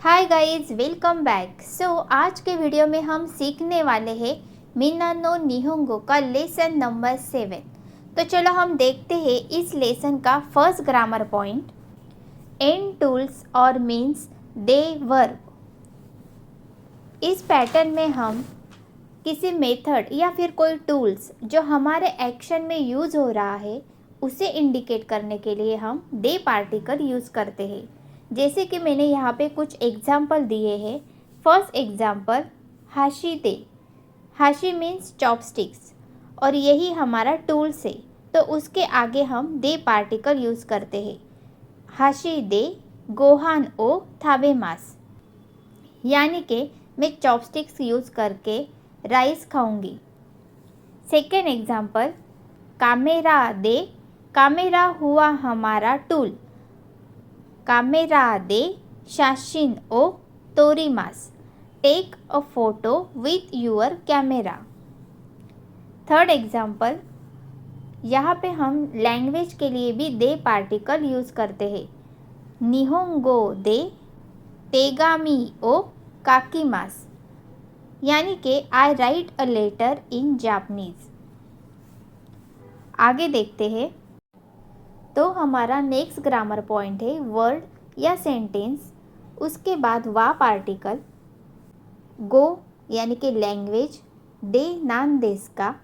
Hi guys, welcome back. आज के video में हम सीखने वाले हैं मिन्ना नो निहोंगो का लेसन नंबर 7। तो चलो हम देखते हैं इस लेसन का first grammar point. And tools और मीन्स दे वर्ब। इस पैटर्न में हम किसी मेथड या फिर कोई टूल्स जो हमारे एक्शन में यूज़ हो रहा है उसे इंडिकेट करने के लिए हम दे पार्टिकल यूज़ करते हैं। जैसे कि मैंने यहाँ पे कुछ एग्जाम्पल दिए हैं। फर्स्ट एग्जाम्पल हाशी दे। हाशी मीन्स चॉपस्टिक्स और यही हमारा टूल्स है, तो उसके आगे हम दे पार्टिकल यूज़ करते हैं। हाशी दे गोहान ओ थाबे मास, यानी कि मैं चॉपस्टिक्स यूज़ करके राइस खाऊंगी। सेकेंड एग्जाम्पल कामेरा दे। कामेरा हुआ हमारा टूल। कामेरा दे शाशिन ओ तोरीमास, take a photo with your camera. Third example, यहाँ पे हम लैंग्वेज के लिए भी दे पार्टिकल यूज़ करते हैं। निहोंगो दे तेगामी ओ काकीमास, यानी कि I write a letter in Japanese. आगे देखते हैं। तो हमारा नेक्स्ट ग्रामर पॉइंट है वर्ड या सेंटेंस, उसके बाद वा पार्टिकल, गो यानी कि लैंग्वेज, दे नान देश का।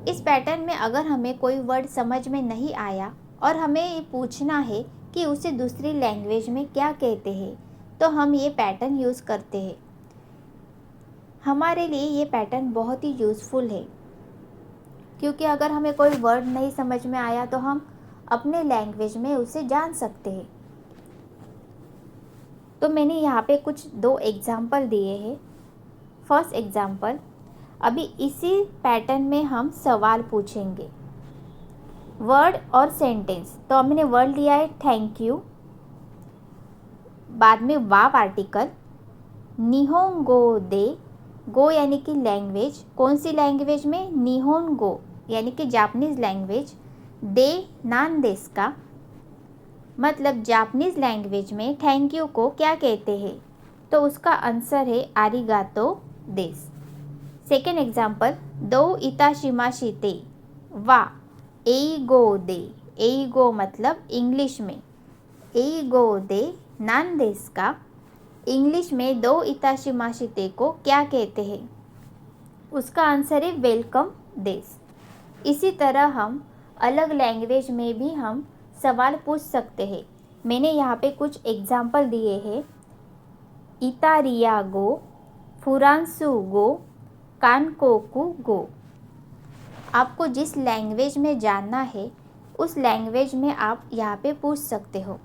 इस पैटर्न में अगर हमें कोई वर्ड समझ में नहीं आया और हमें ये पूछना है कि उसे दूसरी लैंग्वेज में क्या कहते हैं, तो हम ये पैटर्न यूज़ करते हैं। हमारे लिए ये पैटर्न बहुत ही यूज़फुल है, क्योंकि अगर हमें कोई वर्ड नहीं समझ में आया तो हम अपने लैंग्वेज में उसे जान सकते हैं। तो मैंने यहाँ पे कुछ दो एग्जाम्पल दिए हैं। फर्स्ट एग्जाम्पल, अभी इसी पैटर्न में हम सवाल पूछेंगे, वर्ड और सेंटेंस। तो हमने वर्ड लिया है थैंक यू, बाद में वा पार्टिकल, निहोंगो दे, गो यानी कि लैंग्वेज, कौन सी लैंग्वेज में, निहोंगो यानी कि जापानीज लैंग्वेज, दे नान देश का, मतलब जापानीज लैंग्वेज में थैंक यू को क्या कहते हैं, तो उसका आंसर है आरिगातो देस। सेकेंड एग्जाम्पल, दो इताशिमाशिते वा एइगो दे। एइगो मतलब इंग्लिश में, एइगो दे नान देश का, इंग्लिश में दो इताशिमाशिते को क्या कहते हैं, उसका आंसर है वेलकम देश। इसी तरह हम अलग लैंग्वेज में भी हम सवाल पूछ सकते हैं। मैंने यहाँ पे कुछ एग्जाम्पल दिए हैं। इतारिया गो, फुरांसु गो, कानकोकू गो। आपको जिस लैंग्वेज में जानना है उस लैंग्वेज में आप यहाँ पे पूछ सकते हो।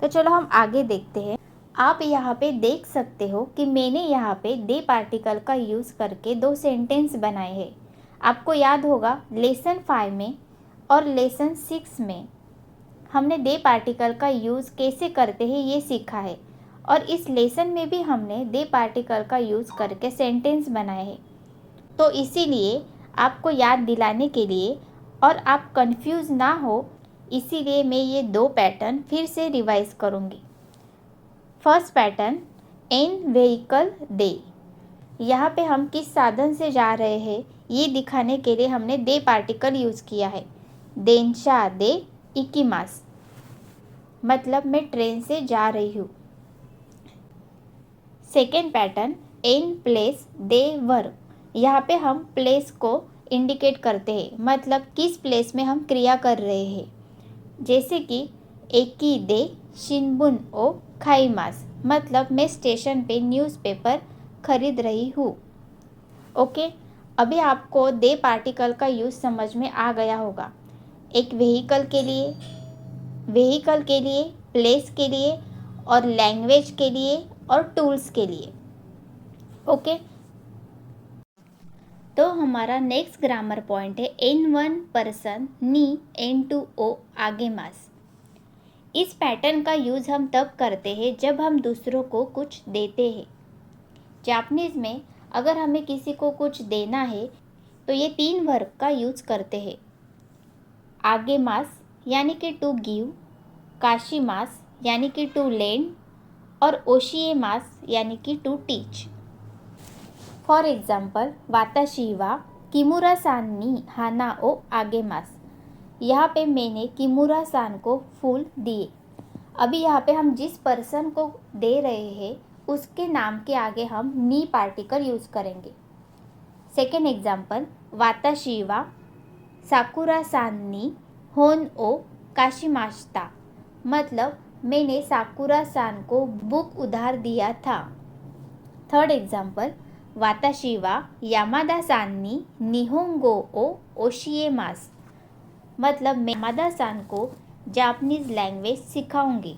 तो चलो हम आगे देखते हैं। आप यहाँ पे देख सकते हो कि मैंने यहाँ पे दे पार्टिकल का यूज़ करके दो सेंटेंस बनाए हैं। आपको याद होगा लेसन 5 में और लेसन 6 में हमने दे पार्टिकल का यूज़ कैसे करते हैं ये सीखा है, और इस लेसन में भी हमने दे पार्टिकल का यूज़ करके सेंटेंस बनाए हैं। तो इसीलिए आपको याद दिलाने के लिए और आप कंफ्यूज ना हो, इसीलिए मैं ये दो पैटर्न फिर से रिवाइज करूँगी। फर्स्ट पैटर्न, इन व्हीकल दे। यहाँ पे हम किस साधन से जा रहे हैं ये दिखाने के लिए हमने दे पार्टिकल यूज़ किया है। देनशा दे इकिमास, मतलब मैं ट्रेन से जा रही हूँ। Second pattern, in place they verb. यहाँ पे हम प्लेस को इंडिकेट करते हैं, मतलब किस प्लेस में हम क्रिया कर रहे हैं। जैसे कि एकी दे शिनबुन ओ खाईमास, मतलब मैं स्टेशन पे न्यूज़पेपर खरीद रही हूँ। ओके, अभी आपको दे पार्टिकल का यूज़ समझ में आ गया होगा। एक व्हीकल के लिए, प्लेस के लिए और लैंग्वेज के लिए और टूल्स के लिए। ओके, तो हमारा नेक्स्ट ग्रामर पॉइंट है एन वन पर्सन नी एन टू ओ आगे मास। इस पैटर्न का यूज़ हम तब करते हैं जब हम दूसरों को कुछ देते हैं। जापानीज में अगर हमें किसी को कुछ देना है तो ये 3 वर्ब का यूज़ करते हैं। आगे मास यानी कि टू गिव, काशी मास यानी कि टू लेंड, और ओशिएमास यानी कि टू टीच। फॉर एग्जाम्पल वाताशी वा किमुरा सान नी हाना ओ आगेमास। यहाँ पे मैंने किमुरा सान को फूल दिए। अभी यहाँ पे हम जिस पर्सन को दे रहे हैं उसके नाम के आगे हम नी पार्टिकल यूज़ करेंगे। सेकेंड एग्जाम्पल वाताशी वा साकुरा सान नी होन ओ काशिमाशिता। मतलब मैंने साकुरा सान को बुक उधार दिया था। थर्ड एग्जाम्पल वाताशी वा यामादा सान नी निहोंगो ओ ओशिएमास। मतलब मैं यामादा सान को जापानीज लैंग्वेज सिखाऊंगी।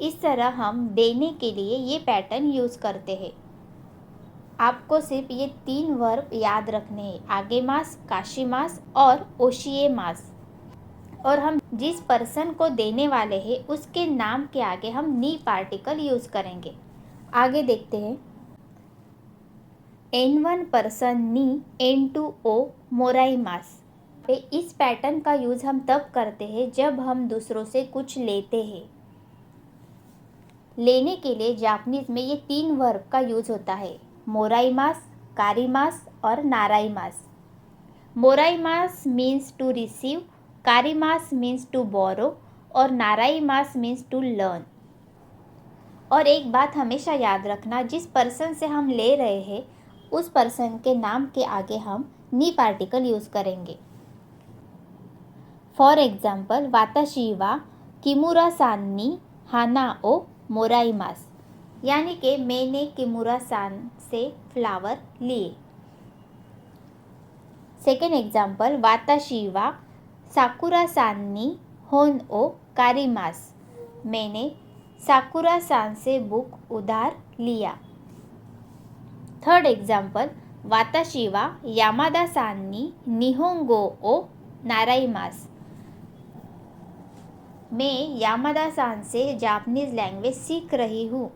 इस तरह हम देने के लिए ये पैटर्न यूज़ करते हैं। आपको सिर्फ ये 3 वर्ब याद रखने हैं, आगेमास, काशिमास और ओशिएमास। और हम जिस पर्सन को देने वाले हैं उसके नाम के आगे हम नी पार्टिकल यूज़ करेंगे। आगे देखते हैं। N1 पर्सन नी N2 ओ मोराइमास। इस पैटर्न का यूज़ हम तब करते हैं जब हम दूसरों से कुछ लेते हैं। लेने के लिए जापानीज में ये 3 वर्ब का यूज़ होता है, मोराइमास, कारिमास और नाराइमास। मोराइमास मीन्स टू रिसीव, कारिमास मीन्स टू बोरो और नाराइमास मीन्स टू लर्न। और एक बात हमेशा याद रखना, जिस पर्सन से हम ले रहे हैं उस पर्सन के नाम के आगे हम नी पार्टिकल यूज़ करेंगे। फॉर एग्जाम्पल वाताशी वा किमुरा सान नी हाना ओ मोराइमास। यानी कि मैंने किमुरा सान से फ्लावर लिए। सेकेंड एग्जाम्पल वाताशी वा साकुरा सान नी होन ओ कारिमास। मैंने साकुरा सान से बुक उधार लिया। थर्ड एग्जाम्पल वाताशी वा यामादा सान नी निहोंगो ओ नाराइमास। मैं यामादा सान से जापानीज लैंग्वेज सीख रही हूँ।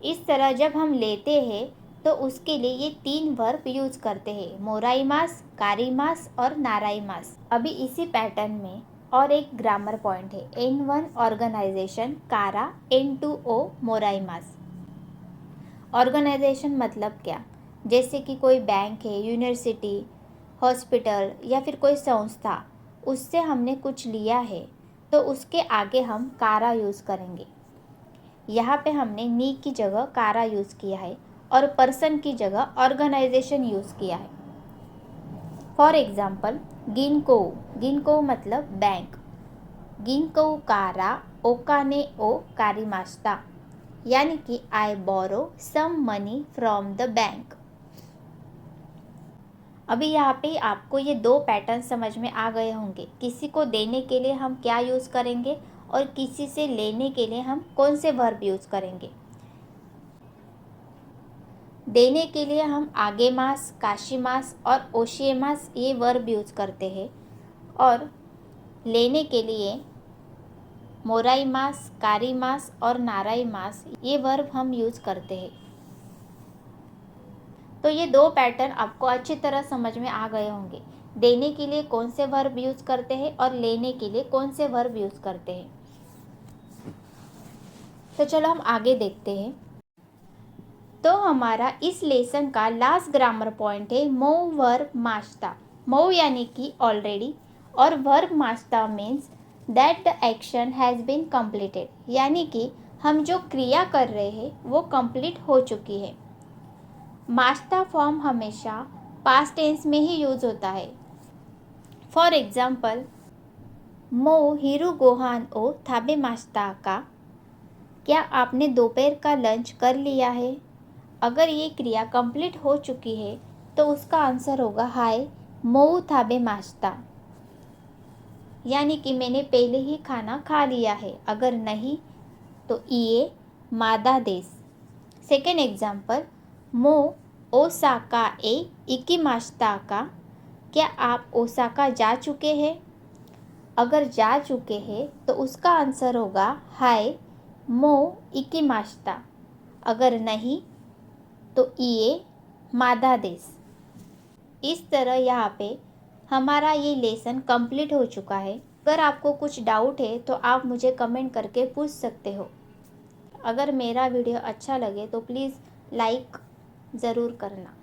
इस तरह जब हम लेते हैं तो उसके लिए ये 3 वर्ब यूज़ करते हैं, मोराइमास, कारिमास और नाराइमास। अभी इसी पैटर्न में और एक ग्रामर पॉइंट है। N1 ऑर्गेनाइजेशन कारा, N2 ओ मोराइमास। ऑर्गेनाइजेशन मतलब क्या? जैसे कि कोई बैंक है, यूनिवर्सिटी, हॉस्पिटल या फिर कोई संस्था, उससे हमने कुछ लिया है तो उसके आगे हम कारा यूज़ करेंगे। यहाँ पे हमने नी की जगह कारा यूज़ किया है और पर्सन की जगह ऑर्गेनाइजेशन यूज़ किया है। फॉर एग्जाम्पल गिनको, गिनको मतलब बैंक। गिनको कारा ओकाने ओ कारिमास्ता। यानी कि I borrow some money from the bank. अभी यहाँ पे आपको ये 2 पैटर्न समझ में आ गए होंगे। किसी को देने के लिए हम क्या यूज़ करेंगे और किसी से लेने के लिए हम कौन से वर्ब यूज़ करेंगे। देने के लिए हम आगेमास, काशिमास और ओशिएमास ये वर्ब यूज़ करते हैं और लेने के लिए मोराइमास, कारिमास और नाराइमास ये वर्ब हम यूज़ करते हैं। तो ये 2 पैटर्न आपको अच्छी तरह समझ में आ गए होंगे। देने के लिए कौन से वर्ब यूज़ करते हैं और लेने के लिए कौन से वर्ब यूज़ करते हैं। तो चलो हम आगे देखते हैं। तो हमारा इस लेसन का लास्ट ग्रामर पॉइंट है मो वर्ब मास्ता। मो यानी कि ऑलरेडी और वर्ब मास्ता means that the action has been completed. यानी कि हम जो क्रिया कर रहे हैं वो कंप्लीट हो चुकी है। मास्ता फॉर्म हमेशा पास्ट टेंस में ही यूज़ होता है। फॉर एग्जाम्पल मो हिरु गोहान ओ थाबे मास्ता का। क्या आपने दोपहर का लंच कर लिया है? अगर ये क्रिया कंप्लीट हो चुकी है तो उसका आंसर होगा हाय मोउ थाबे मास्ता। यानी कि मैंने पहले ही खाना खा लिया है। अगर नहीं तो इए मादा देस। सेकेंड एग्जाम्पल मो ओसाका ए इकिमास्ता का। क्या आप ओसाका जा चुके हैं? अगर जा चुके हैं तो उसका आंसर होगा हाय मो इकिमास्ता। अगर नहीं तो इए मादा देस। इस तरह यहाँ पे हमारा ये लेसन कंप्लीट हो चुका है। अगर आपको कुछ डाउट है तो आप मुझे कमेंट करके पूछ सकते हो। अगर मेरा वीडियो अच्छा लगे तो प्लीज़ लाइक ज़रूर करना।